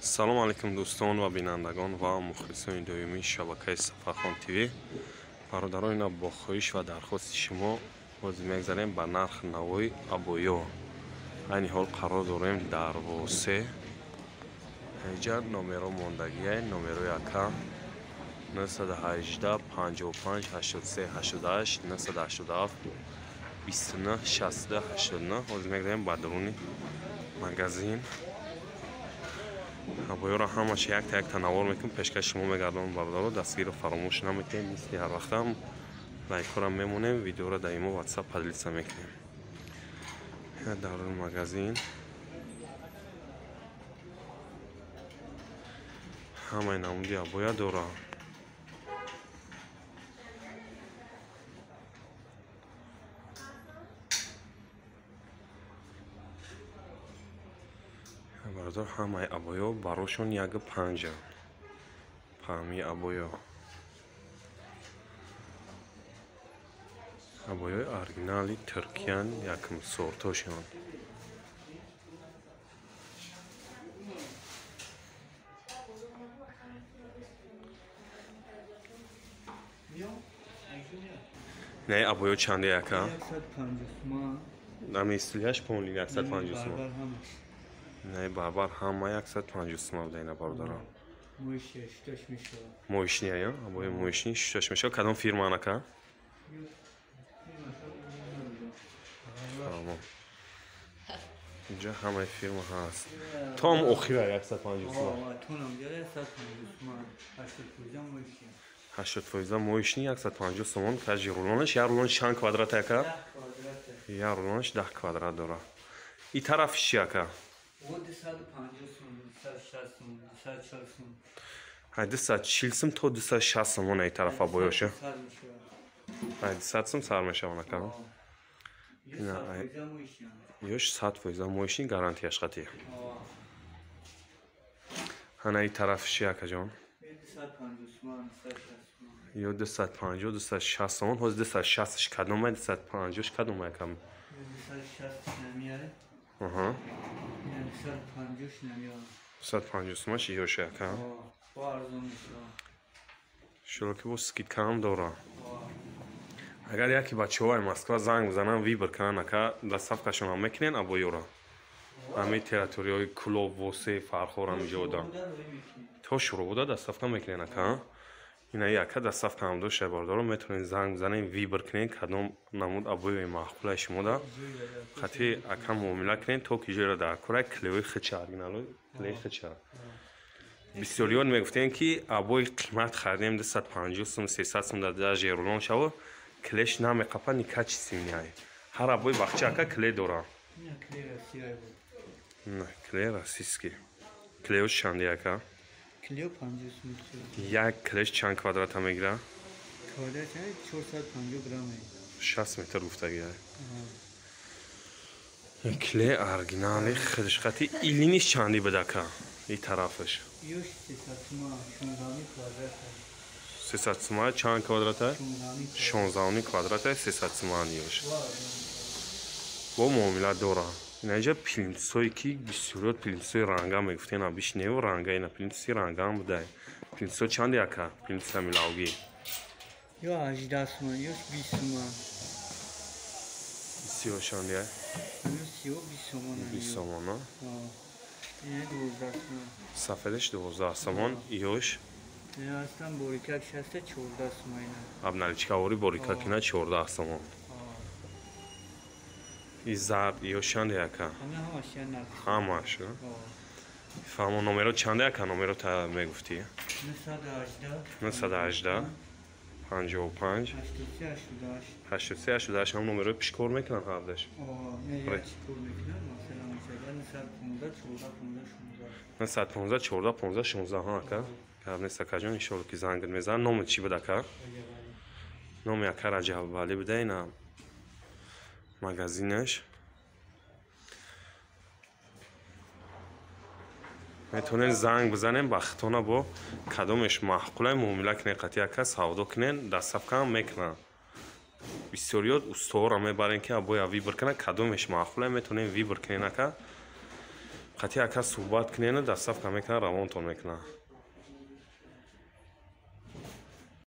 салом алейкум дӯстон ва бинандагон ва мухлисони доимии шабакаи Сафархон ТВ. бародарон, ина бо хоҳиш ва дархости шумо боз мегзарем ба нарх навои абоё. айни ҳол қарор дорем дар восе. ҳеҷа номеро мондагия, номерои ака 918 55 83 88 987 29 62 89. боз мегзарем ба дуруни магазин. абоёро ҳамаш якта якта навор мекунем, пешкаш шумо мегардонем. бародаро, дастгиро фаромӯш намекунем. мисли ҳар вақтам лайкҳоро мемонем, видеоро дар имо WhatsApp поделиться мекунем. дар магазин ҳамаи намуди абоя дора. бародаро, ҳамаи абоё барошон 1.5 паҳми абоё. абоёи оригинали Туркиян, якм сортошон. не абоё чанде яка? 150 нами истилияш понли 150 сум. не барбар ҳама 150 сум дайна бародаро. моишния я? абоё моишни шушташ меша. Кадом фирма анака? اینجا همه فیلم هست. تا هم اخیره 150 سوم. 80% مویشنی 150 سوم. کاجی رولانش یا رولانش چند کوادرات اکا؟ یا رولانش 10 کوادرات داره. این طرفش چیه اکا؟ 250 سوم، 260 سوم، 240 سوم. های 240 سوم تا 260 سوم این طرف باشه. های 200 سوم سر میشه اون اکا. یوش 100% مویشنی گارانتیش قطعی. هنای طرفش چیه اکا جان؟ 250 سوم، 260 سوم. یا 250 260 سوم. هاز 260ش کدومه 250ش کدومه کم؟ 260 نمیاره. آها. 250ش نمیاره. 150 سومش یوش اکا. با ارزون میشه. شروع که با سکیت کام داره. اگر یکی بچه‌های مسکو زنگ بزنن ویبر کنن اکا در صفحه‌شون هم میکنن ابویورا. همه تریتوریای کلوب واسه فرخور هم جدا. تا شروع بوده در صفحه میکنن اکا. اینا یکا در صفحه هم دو شباردارو میتونین زنگ بزنین ویبر کنین کدوم نمود ابوی معقوله شما دا. خطی اکا معامله کنین تا کی جرا در کره کلیوی خچارینالو کلی خچار. بسیاریان میگفتن که ابوی قیمت خریدیم 250 سوم 300 سوم در درجه رولان شو. کلیش نام قپا نیکاچ سیمیای. هر ابوی بخچه اکا کلی داره. نه کلی راسیای بود. نه کلی راسیسکی. کلیوش چنده اکا؟ کلیو 50 سوم. یک کلیش چند کوادرات هم میگیره؟ کوادرات 450 گرمه. 60 متر گفتگی کلی ارگینالی خدشقتی ایلینیش چندی بده که این طرفش؟ یوش 300 سوم 16 کوادرات. 300 سوم چند کوادراته؟ 16 کوادراته 300 سوم یوش. با معامله داره. اینجا پلینتسایی که بسیار پلینتسای رنگا میگفتن آبیش نیو رنگا اینا پلینتسی رنگا هم بوده. پلینتسا چندی اکا؟ پلینتس میلاوگی. یا 18 سوم یوش 20 سوم. 30 چندی؟ یوش 20 سوم. 20 سوم نه؟ اینه 12 سوم. سفرش 12 سوم یوش. نه اصلا بوریکا شسته 14 سوم اینا. ابنالیچکاوری بوریکا کینا 14 سوم. این زرد یوشند یکا. همش نه. همش. فهمون نمره چنده یکا نمره تا میگفتی؟ 918 55 83 88 هم نمره پیشکار میکنن قبلش. نه یک پیشکار میکنن مثلا 915 14 15 16 ها که قبل نیست که جان ایشون که زنگ میزنن نام چی بده که؟ نام یکا رجب ولی بده اینا مغازینش. میتونین زنگ بزنین بختونه با کدومش معقوله معامله کنین قطعی که سودا کنین در صفحه هم میکنن. بسیاریات استوار هم میبرین که ابوی ویبر کنه کدومش معقوله میتونین ویبر کنین که қати ака суҳбат кинена дар сафка мекунад равонтон мекунад.